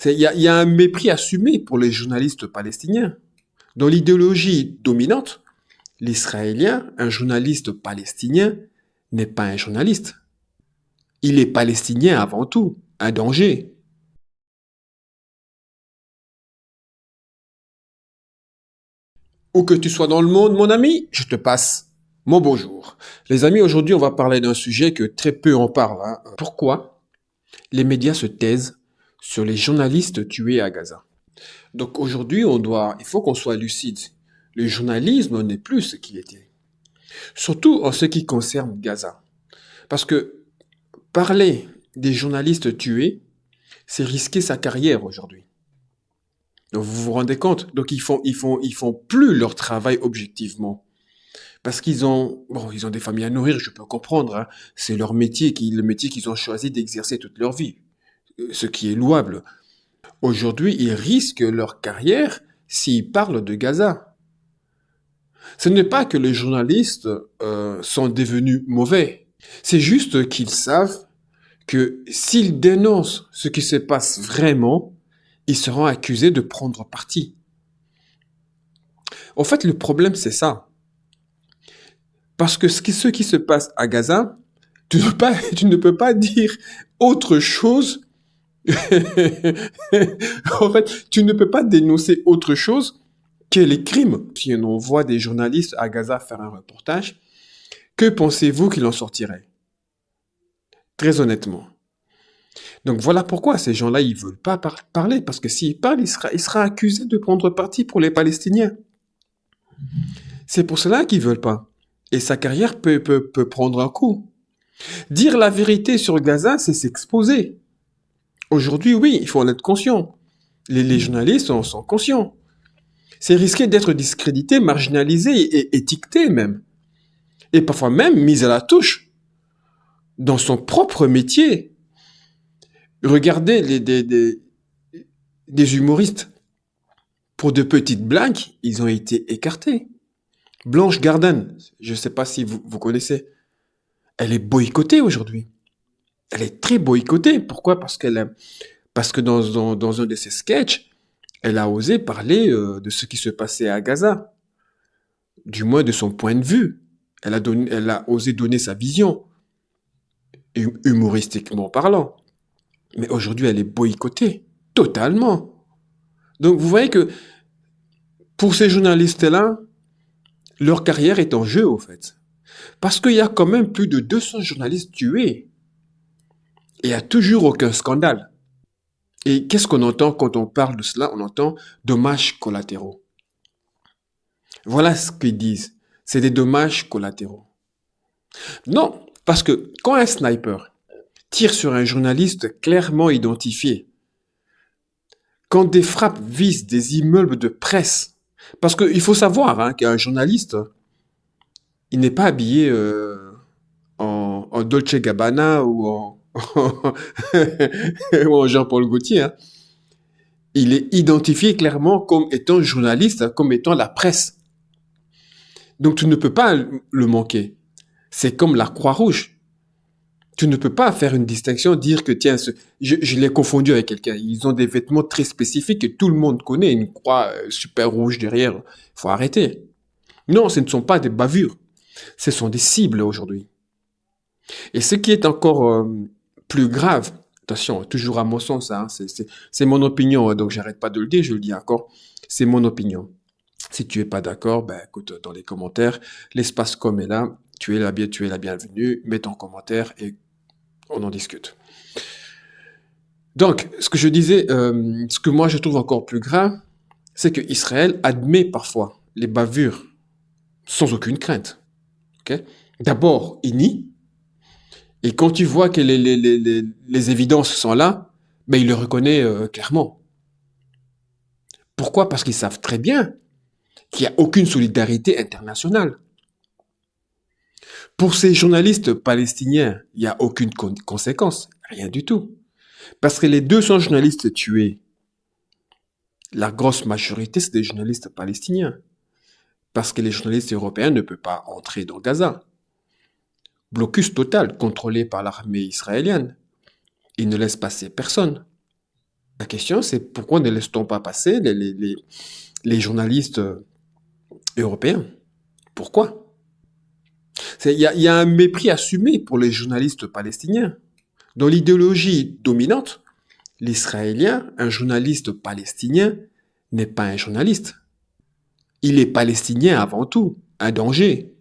Il y a un mépris assumé pour les journalistes palestiniens. Dans l'idéologie dominante, l'Israélien, un journaliste palestinien, n'est pas un journaliste. Il est palestinien avant tout, un danger. Où que tu sois dans le monde, mon ami, je te passe mon bonjour. Les amis, aujourd'hui, on va parler d'un sujet que très peu en parlent, hein. Pourquoi les médias se taisent sur les journalistes tués à Gaza? Donc aujourd'hui, il faut qu'on soit lucide. Le journalisme n'est plus ce qu'il était. Surtout en ce qui concerne Gaza. Parce que parler des journalistes tués, c'est risquer sa carrière aujourd'hui. Donc vous vous rendez compte? Donc ils font plus leur travail objectivement. Parce ils ont des familles à nourrir, je peux comprendre, hein. C'est leur métier, le métier qu'ils ont choisi d'exercer toute leur vie. Ce qui est louable. Aujourd'hui, ils risquent leur carrière s'ils parlent de Gaza. Ce n'est pas que les journalistes sont devenus mauvais. C'est juste qu'ils savent que s'ils dénoncent ce qui se passe vraiment, ils seront accusés de prendre parti. En fait, le problème, c'est ça. Parce que ce qui se passe à Gaza, tu ne peux pas dire autre chose. En fait, tu ne peux pas dénoncer autre chose que les crimes. Si on envoie des journalistes à Gaza faire un reportage, que pensez-vous qu'il en sortirait? Très honnêtement. Donc voilà pourquoi ces gens-là, ils veulent pas parler, parce que s'ils parlent, il sera accusé de prendre parti pour les Palestiniens. C'est pour cela qu'ils veulent pas. Et sa carrière peut prendre un coup. Dire la vérité sur Gaza, c'est s'exposer. Aujourd'hui, oui, il faut en être conscient. Les journalistes en sont conscients. C'est risquer d'être discrédité, marginalisé et étiqueté même. Et parfois même mis à la touche dans son propre métier. Regardez des humoristes. Pour de petites blagues, ils ont été écartés. Blanche Gardin, je ne sais pas si vous connaissez, elle est boycottée aujourd'hui. Elle est très boycottée. Pourquoi? Parce que dans un de ses sketchs, elle a osé parler de ce qui se passait à Gaza, du moins de son point de vue. Elle a osé donner sa vision, humoristiquement parlant. Mais aujourd'hui, elle est boycottée, totalement. Donc vous voyez que pour ces journalistes-là, leur carrière est en jeu, au fait. Parce qu'il y a quand même plus de 200 journalistes tués. Et il n'y a toujours aucun scandale. Et qu'est-ce qu'on entend quand on parle de cela? On entend dommages collatéraux. Voilà ce qu'ils disent. C'est des dommages collatéraux. Non, parce que quand un sniper tire sur un journaliste clairement identifié, quand des frappes visent des immeubles de presse, parce qu'il faut savoir hein, qu'un journaliste, il n'est pas habillé en Dolce Gabbana ou ou en Jean-Paul Gaultier. Hein. Il est identifié clairement comme étant journaliste, comme étant la presse. Donc tu ne peux pas le manquer. C'est comme la Croix-Rouge. Tu ne peux pas faire une distinction, dire que tiens, je l'ai confondu avec quelqu'un. Ils ont des vêtements très spécifiques que tout le monde connaît, une croix super rouge derrière. Il faut arrêter. Non, ce ne sont pas des bavures. Ce sont des cibles aujourd'hui. Et ce qui est encore plus grave, attention, toujours à mon sens, hein, c'est mon opinion, hein, donc j'arrête pas de le dire, je le dis encore, c'est mon opinion. Si tu es pas d'accord, ben écoute, dans les commentaires, l'espace com est là, tu es la bienvenue, mets ton commentaire et on en discute. Donc, ce que je disais, ce que moi je trouve encore plus grave, c'est que Israël admet parfois les bavures sans aucune crainte. Okay? D'abord, il nie, et quand tu vois que les évidences sont là, ben il le reconnaît clairement. Pourquoi? Parce qu'ils savent très bien qu'il n'y a aucune solidarité internationale. Pour ces journalistes palestiniens, il n'y a aucune conséquence, rien du tout. Parce que les 200 journalistes tués, la grosse majorité, c'est des journalistes palestiniens. Parce que les journalistes européens ne peuvent pas entrer dans Gaza. Blocus total, contrôlé par l'armée israélienne. Ils ne laissent passer personne. La question, c'est pourquoi ne laisse-t-on pas passer les journalistes européens? Pourquoi? Il y a un mépris assumé pour les journalistes palestiniens. Dans l'idéologie dominante, l'Israélien, un journaliste palestinien, n'est pas un journaliste. Il est palestinien avant tout, un danger.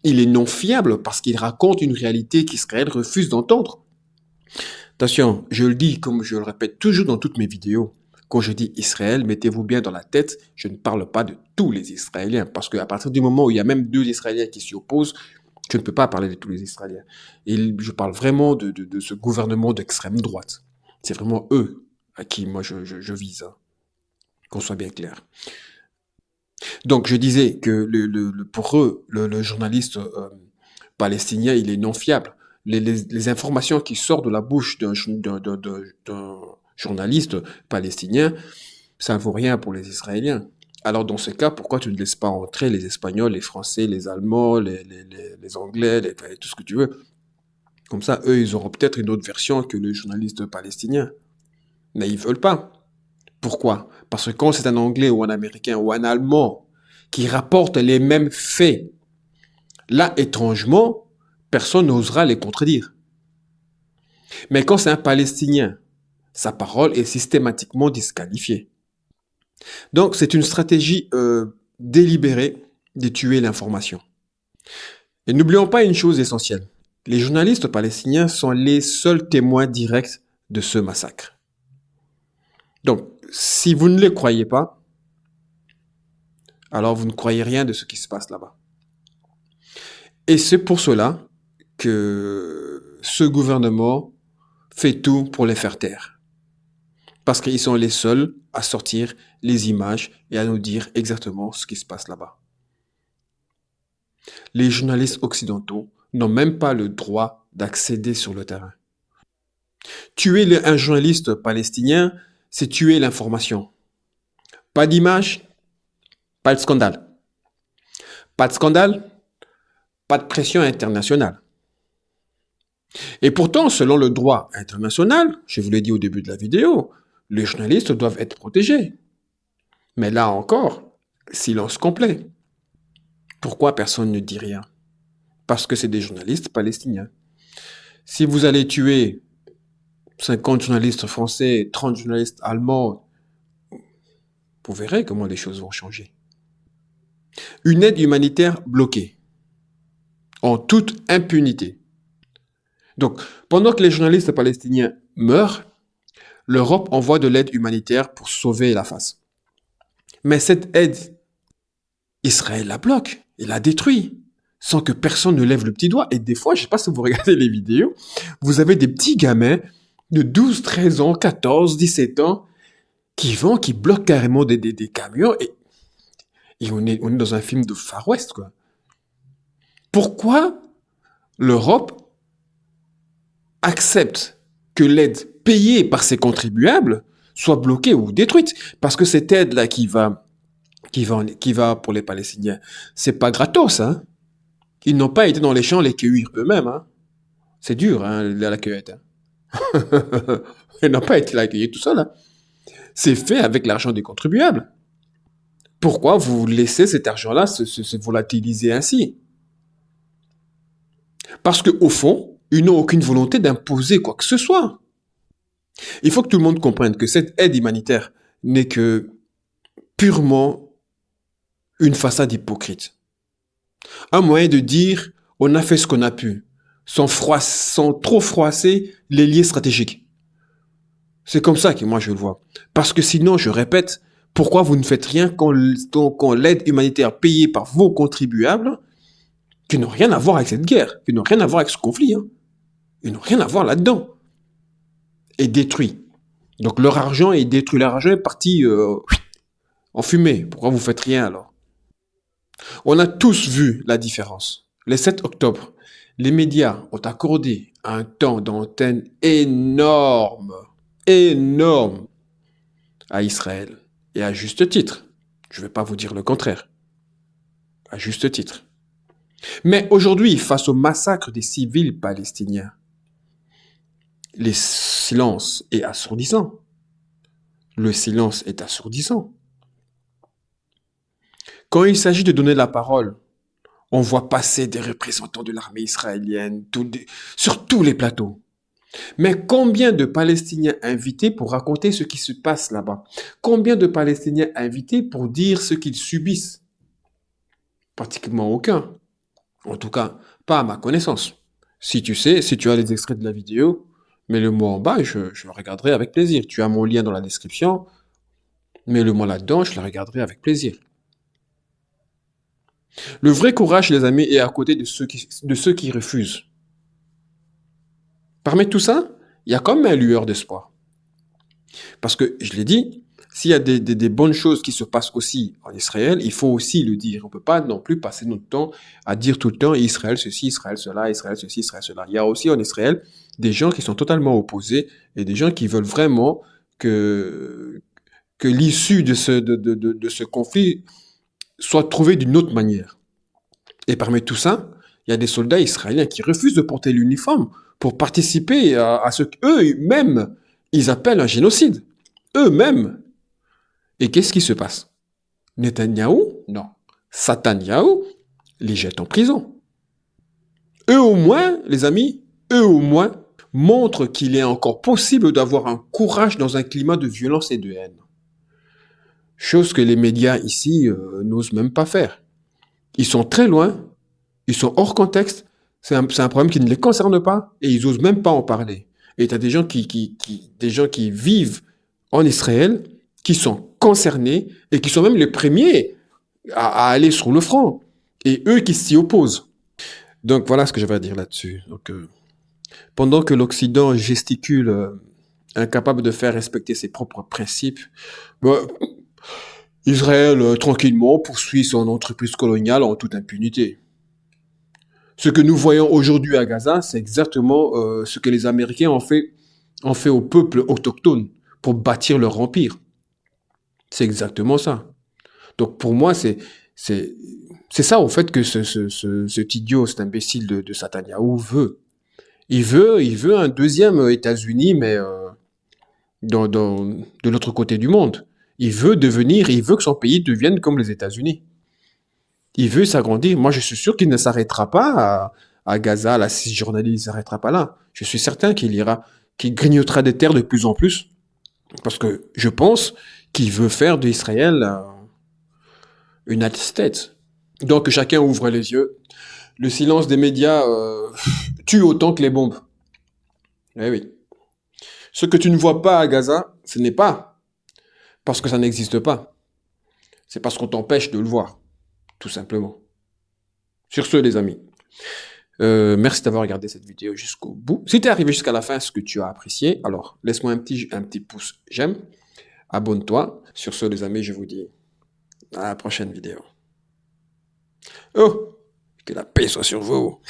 Il est non fiable parce qu'il raconte une réalité qu'Israël refuse d'entendre. Attention, je le dis comme je le répète toujours dans toutes mes vidéos. Quand je dis Israël, mettez-vous bien dans la tête, je ne parle pas de tous les Israéliens. Parce qu'à partir du moment où il y a même 2 Israéliens qui s'y opposent, je ne peux pas parler de tous les Israéliens. Et je parle vraiment de ce gouvernement d'extrême droite. C'est vraiment eux à qui moi je vise, hein, qu'on soit bien clair. Donc je disais que pour eux, le journaliste palestinien, il est non fiable. Les informations qui sortent de la bouche d'un journaliste palestinien, ça ne vaut rien pour les Israéliens. Alors dans ce cas, pourquoi tu ne laisses pas entrer les Espagnols, les Français, les Allemands, les Anglais, tout ce que tu veux? Comme ça, eux, ils auront peut-être une autre version que le journaliste palestinien. Mais ils veulent pas. Pourquoi? Parce que quand c'est un Anglais ou un Américain ou un Allemand qui rapporte les mêmes faits, là, étrangement, personne n'osera les contredire. Mais quand c'est un Palestinien, sa parole est systématiquement disqualifiée. Donc, c'est une stratégie délibérée de tuer l'information. Et n'oublions pas une chose essentielle. Les journalistes palestiniens sont les seuls témoins directs de ce massacre. Donc, si vous ne les croyez pas, alors vous ne croyez rien de ce qui se passe là-bas. Et c'est pour cela que ce gouvernement fait tout pour les faire taire. Parce qu'ils sont les seuls à sortir les images et à nous dire exactement ce qui se passe là-bas. Les journalistes occidentaux n'ont même pas le droit d'accéder sur le terrain. Tuer un journaliste palestinien, c'est tuer l'information. Pas d'image, pas de scandale. Pas de scandale, pas de pression internationale. Et pourtant, selon le droit international, je vous l'ai dit au début de la vidéo, les journalistes doivent être protégés. Mais là encore, silence complet. Pourquoi personne ne dit rien? Parce que c'est des journalistes palestiniens. Si vous allez tuer 50 journalistes français, 30 journalistes allemands, vous verrez comment les choses vont changer. Une aide humanitaire bloquée, en toute impunité. Donc, pendant que les journalistes palestiniens meurent, l'Europe envoie de l'aide humanitaire pour sauver la face. Mais cette aide, Israël la bloque, il la détruit, sans que personne ne lève le petit doigt. Et des fois, je ne sais pas si vous regardez les vidéos, vous avez des petits gamins de 12, 13 ans, 14, 17 ans, qui bloquent carrément des camions, et on est dans un film de Far West, quoi. Pourquoi l'Europe accepte que l'aide payée par ses contribuables soit bloquée ou détruite? Parce que cette aide-là qui va pour les Palestiniens, c'est pas gratos, hein. Ils n'ont pas été dans les champs les cueillir eux-mêmes, hein. C'est dur, hein, la cueillette, hein. Ils n'ont pas été la cueillir tout seul, hein. C'est fait avec l'argent des contribuables. Pourquoi vous laissez cet argent-là se volatiliser ainsi? Parce qu'au fond, ils n'ont aucune volonté d'imposer quoi que ce soit. Il faut que tout le monde comprenne que cette aide humanitaire n'est que purement une façade hypocrite. Un moyen de dire on a fait ce qu'on a pu, sans trop froisser les liens stratégiques. C'est comme ça que moi je le vois. Parce que sinon, je répète, pourquoi vous ne faites rien quand l'aide humanitaire payée par vos contribuables, qui n'ont rien à voir avec cette guerre, qui n'ont rien à voir avec ce conflit, hein, ils n'ont rien à voir là-dedans, est détruit. Donc leur argent est détruit, leur argent est parti en fumée. Pourquoi vous faites rien alors? On a tous vu la différence. Le 7 octobre, les médias ont accordé un temps d'antenne énorme à Israël. Et à juste titre. Je ne vais pas vous dire le contraire. À juste titre. Mais aujourd'hui, face au massacre des civils palestiniens, le silence est assourdissant. Le silence est assourdissant. Quand il s'agit de donner la parole, on voit passer des représentants de l'armée israélienne sur tous les plateaux. Mais combien de Palestiniens invités pour raconter ce qui se passe là-bas? Combien de Palestiniens invités pour dire ce qu'ils subissent? Pratiquement aucun. En tout cas, pas à ma connaissance. Si tu sais, si tu as les extraits de la vidéo, mets-le-moi en bas et je le regarderai avec plaisir. Tu as mon lien dans la description, mets-le-moi là-dedans, je le regarderai avec plaisir. Le vrai courage, les amis, est à côté de ceux qui refusent. Parmi tout ça, il y a comme un lueur d'espoir. Parce que, je l'ai dit, s'il y a des bonnes choses qui se passent aussi en Israël, il faut aussi le dire. On ne peut pas non plus passer notre temps à dire tout le temps Israël ceci, Israël cela, Israël ceci, Israël cela. Il y a aussi en Israël des gens qui sont totalement opposés et des gens qui veulent vraiment que, que l'issue de ce conflit soit trouvée d'une autre manière. Et parmi tout ça, il y a des soldats israéliens qui refusent de porter l'uniforme pour participer à ce qu'eux-mêmes, ils appellent un génocide. Eux-mêmes. Et qu'est-ce qui se passe? Netanyahou, non. Satanyahou les jette en prison. Eux au moins, les amis, eux au moins, montrent qu'il est encore possible d'avoir un courage dans un climat de violence et de haine. Chose que les médias ici n'osent même pas faire. Ils sont très loin, ils sont hors contexte, c'est un problème qui ne les concerne pas et ils n'osent même pas en parler. Et tu as des gens des gens qui vivent en Israël, qui sont concernés et qui sont même les premiers à aller sur le front. Et eux qui s'y opposent. Donc voilà ce que j'avais à dire là-dessus. Donc, pendant que l'Occident gesticule, incapable de faire respecter ses propres principes, bah, Israël, tranquillement, poursuit son entreprise coloniale en toute impunité. Ce que nous voyons aujourd'hui à Gaza, c'est exactement ce que les Américains ont fait au peuple autochtone pour bâtir leur empire. C'est exactement ça. Donc pour moi, c'est ça au fait que cet idiot, cet imbécile de Satanyahou veut. Il veut un deuxième États-Unis, mais de l'autre côté du monde. Il veut que son pays devienne comme les États-Unis. Il veut s'agrandir. Moi, je suis sûr qu'il ne s'arrêtera pas à Gaza, à la Cisjordanie, il ne s'arrêtera pas là. Je suis certain qu'il grignotera des terres de plus en plus, parce que je pense qu'il veut faire d'Israël une United States. Donc, chacun ouvre les yeux. Le silence des médias tue autant que les bombes. Eh oui. Ce que tu ne vois pas à Gaza, ce n'est pas parce que ça n'existe pas. C'est parce qu'on t'empêche de le voir, tout simplement. Sur ce, les amis, merci d'avoir regardé cette vidéo jusqu'au bout. Si tu es arrivé jusqu'à la fin, ce que tu as apprécié, alors laisse-moi un petit pouce j'aime. Abonne-toi. Sur ce, les amis, je vous dis à la prochaine vidéo. Oh, que la paix soit sur vous.